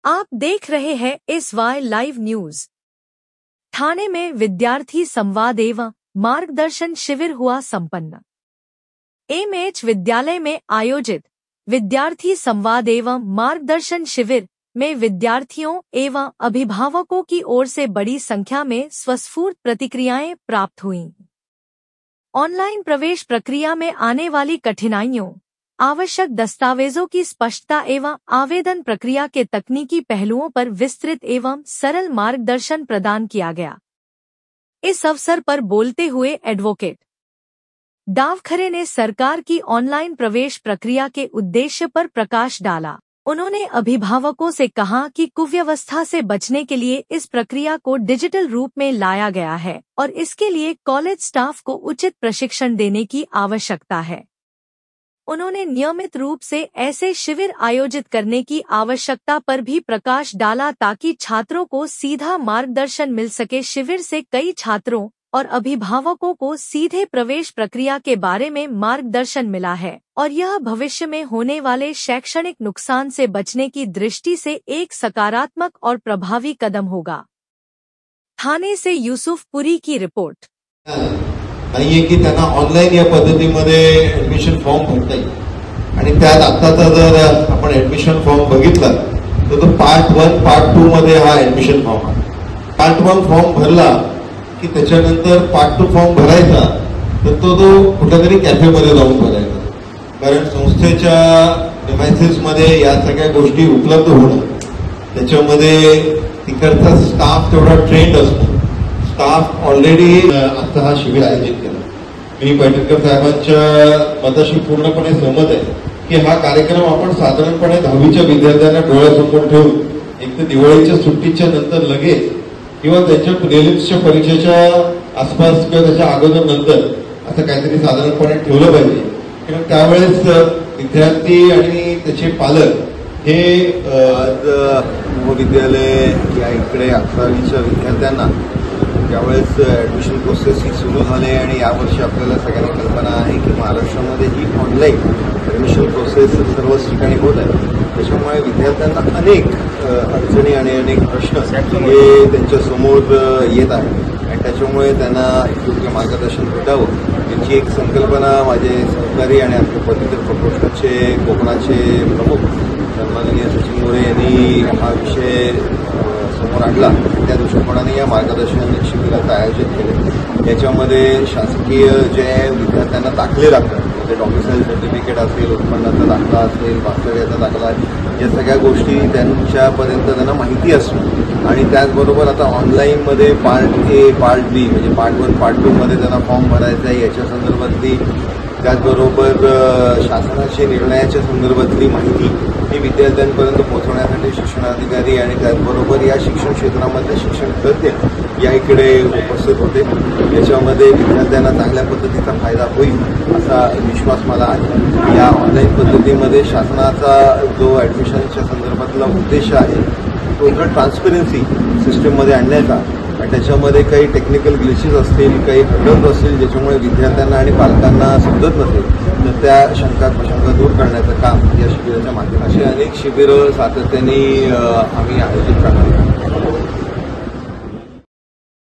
आप देख रहे हैं SY लाइव न्यूज। ठाणे में विद्यार्थी संवाद एवं मार्गदर्शन शिविर हुआ संपन्न। MH विद्यालय में आयोजित विद्यार्थी संवाद एवं मार्गदर्शन शिविर में विद्यार्थियों एवं अभिभावकों की ओर से बड़ी संख्या में स्वस्फूर्त प्रतिक्रियाएं प्राप्त हुईं। ऑनलाइन प्रवेश प्रक्रिया में आने वाली कठिनाइयों, आवश्यक दस्तावेजों की स्पष्टता एवं आवेदन प्रक्रिया के तकनीकी पहलुओं पर विस्तृत एवं सरल मार्गदर्शन प्रदान किया गया। इस अवसर पर बोलते हुए एडवोकेट डावखरे ने सरकार की ऑनलाइन प्रवेश प्रक्रिया के उद्देश्य पर प्रकाश डाला। उन्होंने अभिभावकों से कहा कि कुव्यवस्था से बचने के लिए इस प्रक्रिया को डिजिटल रूप में लाया गया है और इसके लिए कॉलेज स्टाफ को उचित प्रशिक्षण देने की आवश्यकता है। उन्होंने नियमित रूप से ऐसे शिविर आयोजित करने की आवश्यकता पर भी प्रकाश डाला ताकि छात्रों को सीधा मार्गदर्शन मिल सके। शिविर से कई छात्रों और अभिभावकों को सीधे प्रवेश प्रक्रिया के बारे में मार्गदर्शन मिला है और यह भविष्य में होने वाले शैक्षणिक नुकसान से बचने की दृष्टि से एक सकारात्मक और प्रभावी कदम होगा। ठाणे से यूसुफपुरी की रिपोर्ट। नाहीये की त्यांना ऑनलाईन या पद्धतीमध्ये ऍडमिशन फॉर्म भरता येईल आणि त्यात आताचा जर आपण ऍडमिशन फॉर्म बघितला तर तो पार्ट 1 पार्ट 2 मध्ये हा ऍडमिशन फॉर्म आहे। पार्ट 1 फॉर्म भरला की त्याच्यानंतर पार्ट 2 फॉर्म भरायचा तर तो कुठेतरी कॅफेमध्ये जाऊन भरायचा, कारण संस्थेच्या डिव्हाइसेस मध्ये या सगळ्या गोष्टी उपलब्ध होणं, त्याच्यामध्ये तिकडचा स्टाफ तेवढा ट्रेंड असतो। स्टाफ ऑलरेडी आता हा शिबिर आयोजित केला। मी पैठणकर साहेबांच्या मताशी पूर्णपणे सहमत आहे की हा कार्यक्रम आपण साधारणपणे 10वीच्या विद्यार्थ्यांना डोळ्यासमोर ठेवून एक तर दिवाळीच्या सुट्टीच्या नंतर लगेच किंवा त्यांच्या प्रिलिम्सच्या परीक्षेच्या आसपास किंवा त्याच्या अगोदर नंतर असं काहीतरी साधारणपणे ठेवलं पाहिजे, कारण त्यावेळेस विद्यार्थी आणि त्याचे पालक हे आज महाविद्यालय या इकडे 11वीच्या विद्यार्थ्यांना त्यावेळेस ऍडमिशन प्रोसेस ही सुरू झाली आणि यावर्षी आपल्याला सगळ्यांना कल्पना आहे की महाराष्ट्रामध्ये ही ऑनलाईन ऍडमिशन प्रोसेस सर्वच ठिकाणी होत आहे। त्याच्यामुळे विद्यार्थ्यांना अनेक अडचणी आणि अनेक प्रश्न हे त्यांच्या समोर येत आहेत आणि त्याच्यामुळे त्यांना योग्य मार्गदर्शन भेटावं याची एक संकल्पना माझे सहकारी आणि आपल्या पदवीधर प्रकोष्ठाचे कोकणाचे प्रमुख सन्माननीय सचिन मोरे यांनी हा विषय समोर आणला। त्या दृष्टिकोनाने या मार्गदर्शन शिबिराचं आयोजित केले। याच्यामध्ये शासकीय जे विद्यार्थ्यांना दाखले लागतात, म्हणजे डॉमिसाईल सर्टिफिकेट असेल, उत्पन्नाचा दाखला असेल, वास्तव्याचा दाखला, या सगळ्या गोष्टी त्यांच्यापर्यंत त्यांना माहिती असणं आणि त्याचबरोबर आता ऑनलाईनमध्ये पार्ट ए पार्ट बी म्हणजे पार्ट 1 पार्ट 2 मध्ये त्यांना फॉर्म भरायचा आहे याच्या संदर्भातली, त्याचबरोबर शासनाच्या निर्णयाच्या संदर्भातली माहिती ही विद्यार्थ्यांपर्यंत पोहोचवण्यासाठी शिक्षणाधिकारी आणि त्याचबरोबर या शिक्षण क्षेत्रामधले शिक्षण तज्ज्ञ या इकडे उपस्थित होते। याच्यामध्ये विद्यार्थ्यांना चांगल्या पद्धतीचा फायदा होईल असा विश्वास मला आहे। या ऑनलाईन पद्धतीमध्ये शासनाचा जो ऍडमिशनच्या संदर्भातला उद्देश आहे तो एक ट्रान्सपरन्सी सिस्टीममध्ये आणण्याचा आणि त्याच्यामध्ये काही टेक्निकल ग्लिचेस असतील, काही हर्डल्स असतील ज्याच्यामुळे विद्यार्थ्यांना आणि पालकांना समजत नसेल तर त्या शंका प्रशंका दूर करण्याचं काम या शिबिराच्या माध्यमातून अशी अनेक शिबिरं सातत्याने आम्ही आयोजित करणार आहोत।